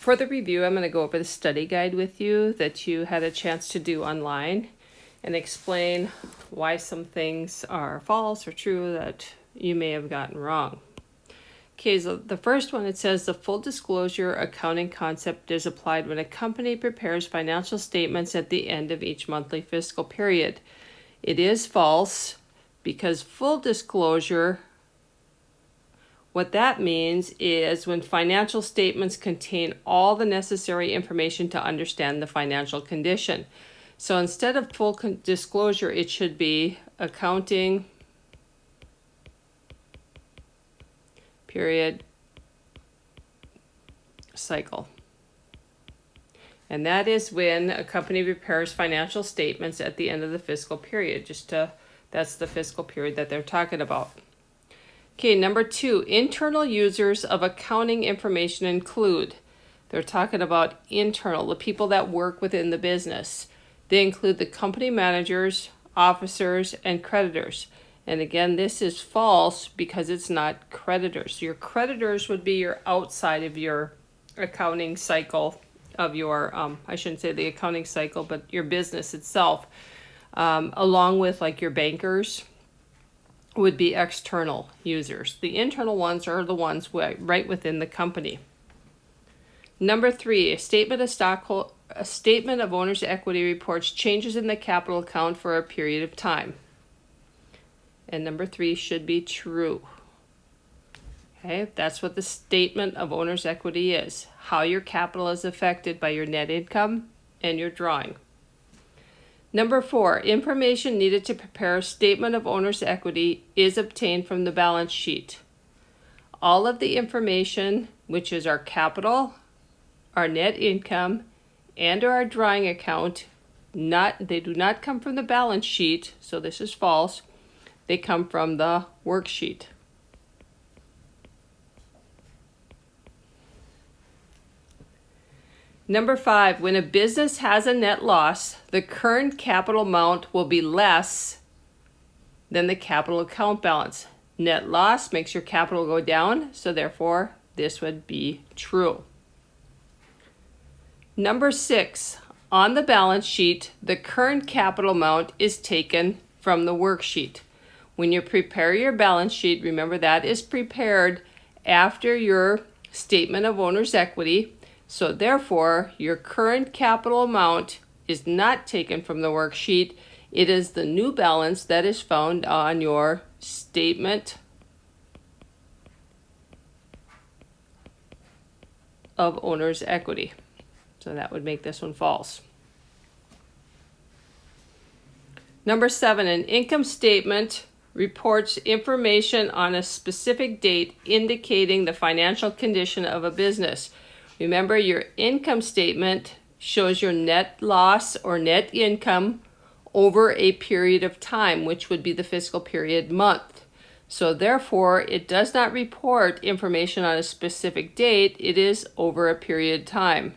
For the review, I'm going to go over the study guide with you that you had a chance to do online and explain why some things are false or true that you may have gotten wrong. Okay, so the first one, it says the full disclosure accounting concept is applied when a company prepares financial statements at the end of each monthly fiscal period. It is false because full disclosure, what that means is when financial statements contain all the necessary information to understand the financial condition. So instead of full disclosure, it should be accounting period cycle. And that is when a company prepares financial statements at the end of the fiscal period. That's the fiscal period that they're talking about. Okay, number 2, internal users of accounting information include, they're talking about internal, the people that work within the business. They include the company managers, officers, and creditors. And again, this is false because it's not creditors. Your creditors would be your outside of your accounting cycle of your, I shouldn't say the accounting cycle, but your business itself, along with like your bankers would be external users. The internal ones are the ones right within the company. Number 3, a statement of owner's equity reports changes in the capital account for a period of time. And number 3 should be true. Okay, that's what the statement of owner's equity is. How your capital is affected by your net income and your drawing. Number 4, information needed to prepare a statement of owner's equity is obtained from the balance sheet. All of the information, which is our capital, our net income, and our drawing account, they do not come from the balance sheet, so this is false. They come from the worksheet. Number 5, when a business has a net loss, the current capital amount will be less than the capital account balance. Net loss makes your capital go down, so therefore this would be true. Number 6, on the balance sheet, the current capital amount is taken from the worksheet. When you prepare your balance sheet, remember that is prepared after your statement of owner's equity. So therefore, your current capital amount is not taken from the worksheet. It is the new balance that is found on your statement of owner's equity. So that would make this one false. Number 7, an income statement reports information on a specific date indicating the financial condition of a business. Remember, your income statement shows your net loss or net income over a period of time, which would be the fiscal period month. So therefore, it does not report information on a specific date. It is over a period of time.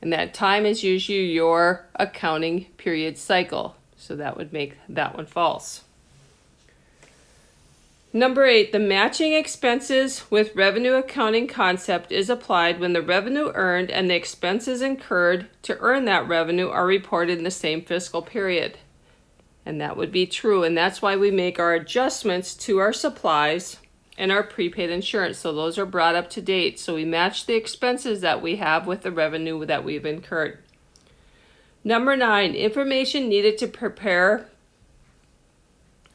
And that time is usually your accounting period cycle. So that would make that one false. Number 8, the matching expenses with revenue accounting concept is applied when the revenue earned and the expenses incurred to earn that revenue are reported in the same fiscal period. And that would be true. And that's why we make our adjustments to our supplies and our prepaid insurance. So those are brought up to date. So we match the expenses that we have with the revenue that we've incurred. Number 9, information needed to prepare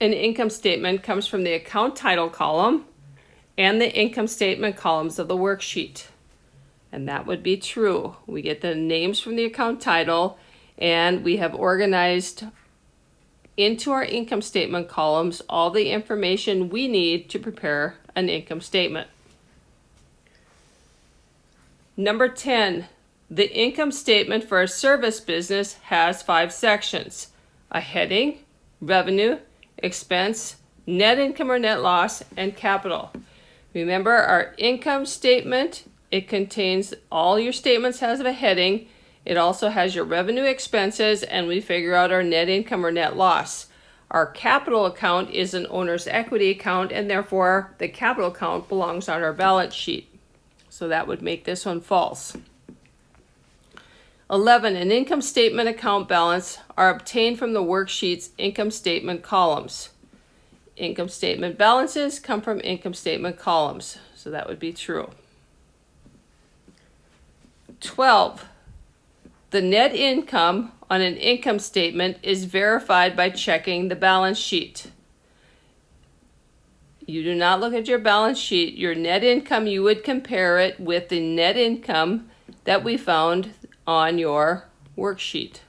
an income statement comes from the account title column and the income statement columns of the worksheet. And that would be true. We get the names from the account title, and we have organized into our income statement columns all the information we need to prepare an income statement. Number 10, the income statement for a service business has 5 sections: a heading, revenue, expense, net income or net loss, and capital. Remember, our income statement, it contains all your statements has a heading. It also has your revenue, expenses, and we figure out our net income or net loss. Our capital account is an owner's equity account, and therefore the capital account belongs on our balance sheet. So that would make this one false. 11, an income statement account balance are obtained from the worksheet's income statement columns. Income statement balances come from income statement columns, so that would be true. 12, the net income on an income statement is verified by checking the balance sheet. You do not look at your balance sheet. Your net income, you would compare it with the net income that we found on your worksheet,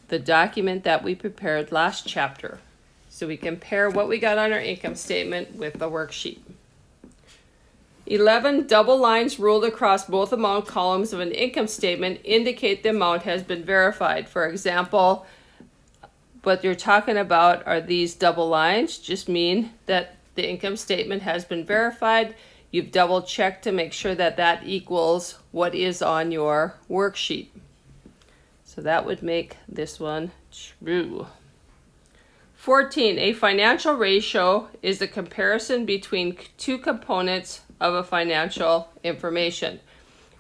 the document that we prepared last chapter. So we compare what we got on our income statement with the worksheet. 11, double lines ruled across both amount columns of an income statement indicate the amount has been verified. For example, what you're talking about are these double lines just mean that the income statement has been verified. You've double checked to make sure that that equals what is on your worksheet. So that would make this one true. 14, a financial ratio is the comparison between two components of a financial information.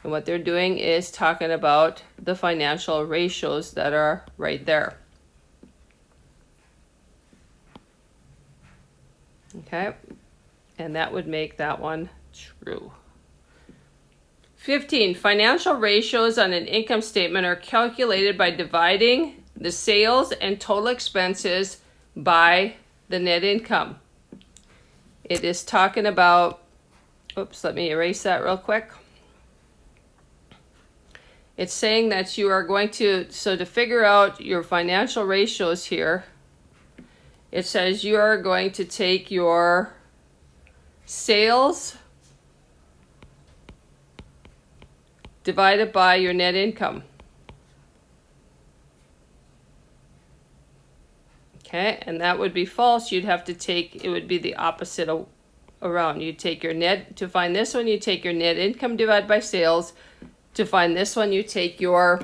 And what they're doing is talking about the financial ratios that are right there. Okay, and that would make that one true. 15, financial ratios on an income statement are calculated by dividing the sales and total expenses by the net income. It is talking about, oops, let me erase that real quick. It's saying that you are going to, so to figure out your financial ratios here, it says you are going to take your sales divided by your net income. Okay, and that would be false. You'd have to take, it would be the opposite around. You take your net, to find this one, you take your net income divided by sales. To find this one, you take your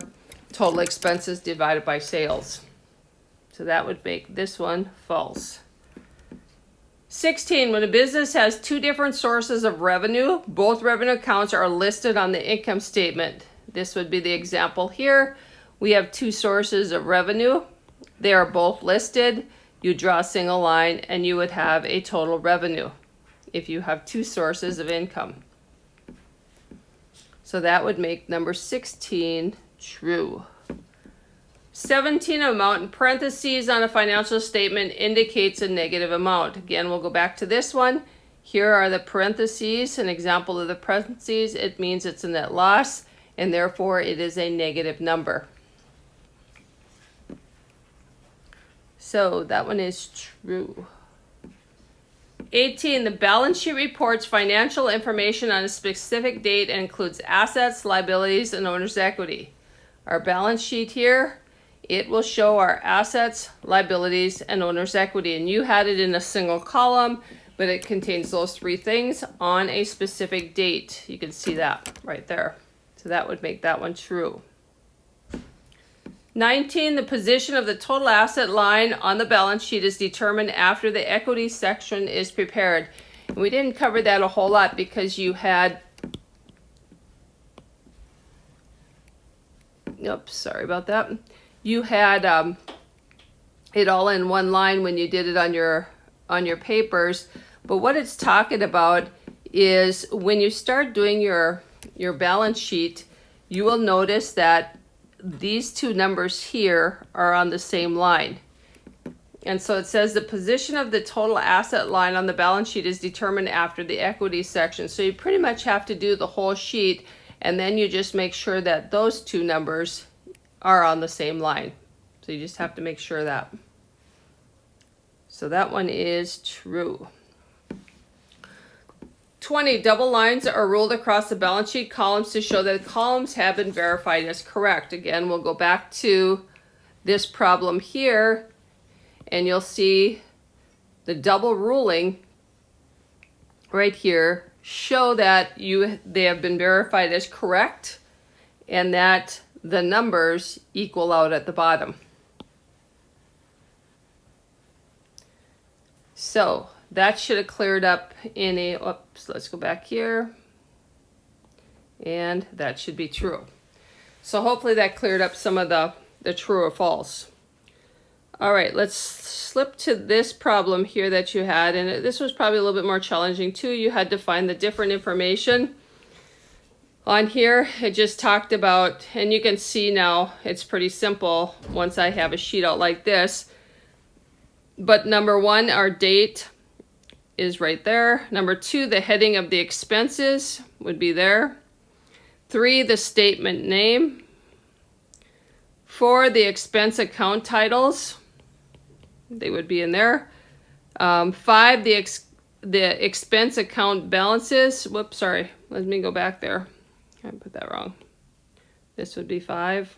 total expenses divided by sales. So that would make this one false. 16, when a business has two different sources of revenue, both revenue accounts are listed on the income statement. This would be the example here. We have two sources of revenue. They are both listed. You draw a single line and you would have a total revenue if you have two sources of income. So that would make number 16 true. 17, amount in parentheses on a financial statement indicates a negative amount. Again, we'll go back to this one. Here are the parentheses. An example of the parentheses, it means it's a net loss, and therefore it is a negative number. So that one is true. 18, the balance sheet reports financial information on a specific date and includes assets, liabilities, and owner's equity. Our balance sheet here, it will show our assets, liabilities, and owner's equity. And you had it in a single column, but it contains those three things on a specific date. You can see that right there. So that would make that one true. 19, the position of the total asset line on the balance sheet is determined after the equity section is prepared. And we didn't cover that a whole lot because you had, oops, sorry about that. You had it all in one line when you did it on your papers. But what it's talking about is when you start doing your balance sheet, you will notice that these two numbers here are on the same line. And so it says the position of the total asset line on the balance sheet is determined after the equity section. So you pretty much have to do the whole sheet, and then you just make sure that those two numbers are on the same line. So you just have to make sure that. So that one is true. 20, double lines are ruled across the balance sheet columns to show that the columns have been verified as correct. Again, we'll go back to this problem here, and you'll see the double ruling right here show that they have been verified as correct and that the numbers equal out at the bottom. So that should have cleared up in a, oops, let's go back here. And that should be true. So hopefully that cleared up some of the true or false. All right, let's slip to this problem here that you had. And this was probably a little bit more challenging too. You had to find the different information. On here, it just talked about, and you can see now it's pretty simple once I have a sheet out like this. But number one, our date is right there. Number two, the heading of the expenses would be there. 3, the statement name. 4, the expense account titles. They would be in there. 5, the expense account balances. Whoops, sorry. Let me go back there. I put that wrong. This would be 5.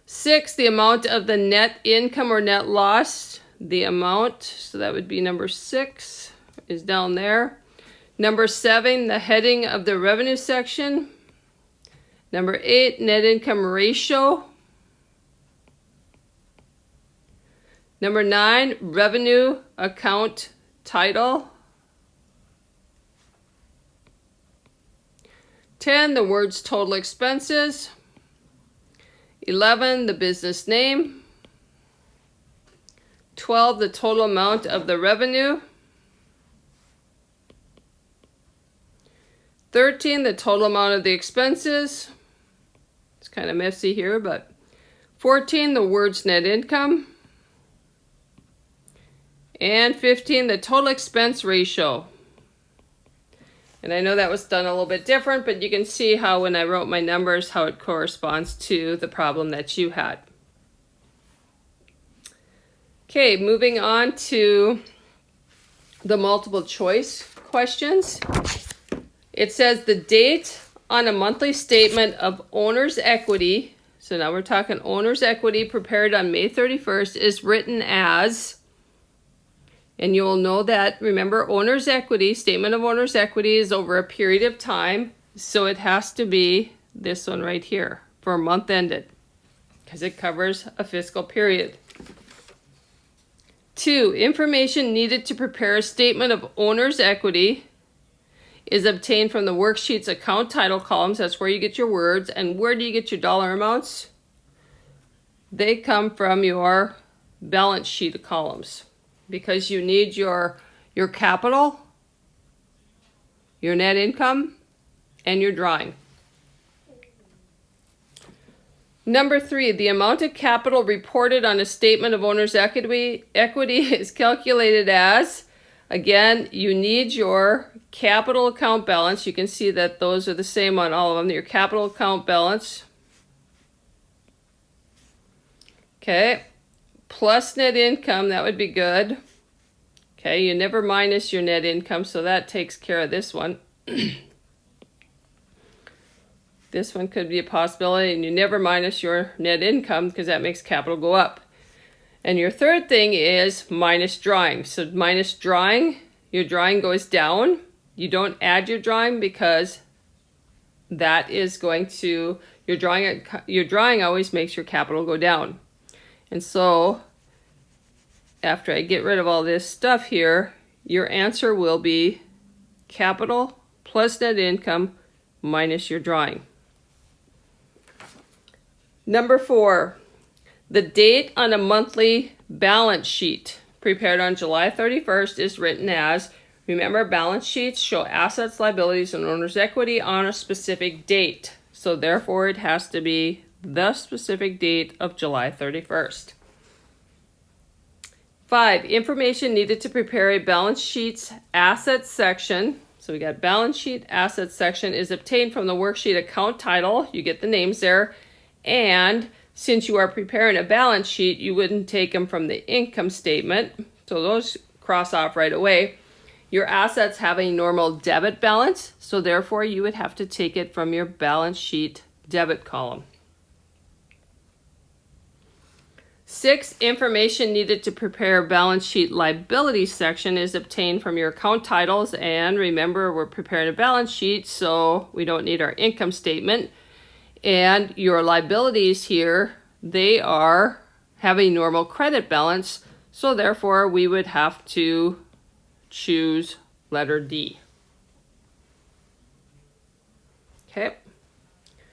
6, the amount of the net income or net loss. The amount, so that would be number 6, is down there. Number 7, the heading of the revenue section. Number 8, net income ratio. Number 9, revenue account title. 10, the words total expenses. 11, the business name. 12, the total amount of the revenue. 13, the total amount of the expenses. It's kind of messy here, but 14, the words net income. And 15, the total expense ratio. And I know that was done a little bit different, but you can see how when I wrote my numbers, how it corresponds to the problem that you had. Okay, moving on to the multiple choice questions. It says the date on a monthly statement of owner's equity, so now we're talking owner's equity prepared on May 31st, is written as, and you'll know that, remember, owner's equity, statement of owner's equity is over a period of time, so it has to be this one right here for a month ended, because it covers a fiscal period. 2, information needed to prepare a statement of owner's equity is obtained from the worksheet's account title columns. That's where you get your words. And where do you get your dollar amounts? They come from your balance sheet columns, because you need your capital, your net income, and your drawing. Number 3, the amount of capital reported on a statement of owner's equity is calculated as, again, you need your capital account balance. You can see that those are the same on all of them. Your capital account balance. Okay. Plus net income, that would be good. Okay, you never minus your net income, so that takes care of this one. This one could be a possibility, and you never minus your net income because that makes capital go up. And your third thing is minus drawing. So minus drawing, your drawing goes down. You don't add your drawing because that is going to, your drawing always makes your capital go down. And so after I get rid of all this stuff here, your answer will be capital plus net income minus your drawing. Number 4, the date on a monthly balance sheet prepared on July 31st is written as, remember, balance sheets show assets, liabilities, and owner's equity on a specific date. So therefore, it has to be the specific date of July 31st. 5, information needed to prepare a balance sheet's assets section. So we got balance sheet assets section is obtained from the worksheet account title. You get the names there. And since you are preparing a balance sheet, you wouldn't take them from the income statement. So those cross off right away. Your assets have a normal debit balance, so therefore you would have to take it from your balance sheet debit column. 6, information needed to prepare a balance sheet liability section is obtained from your account titles. And remember, we're preparing a balance sheet, so we don't need our income statement. And your liabilities here, they have a normal credit balance, So therefore, we would have to choose letter D. Okay.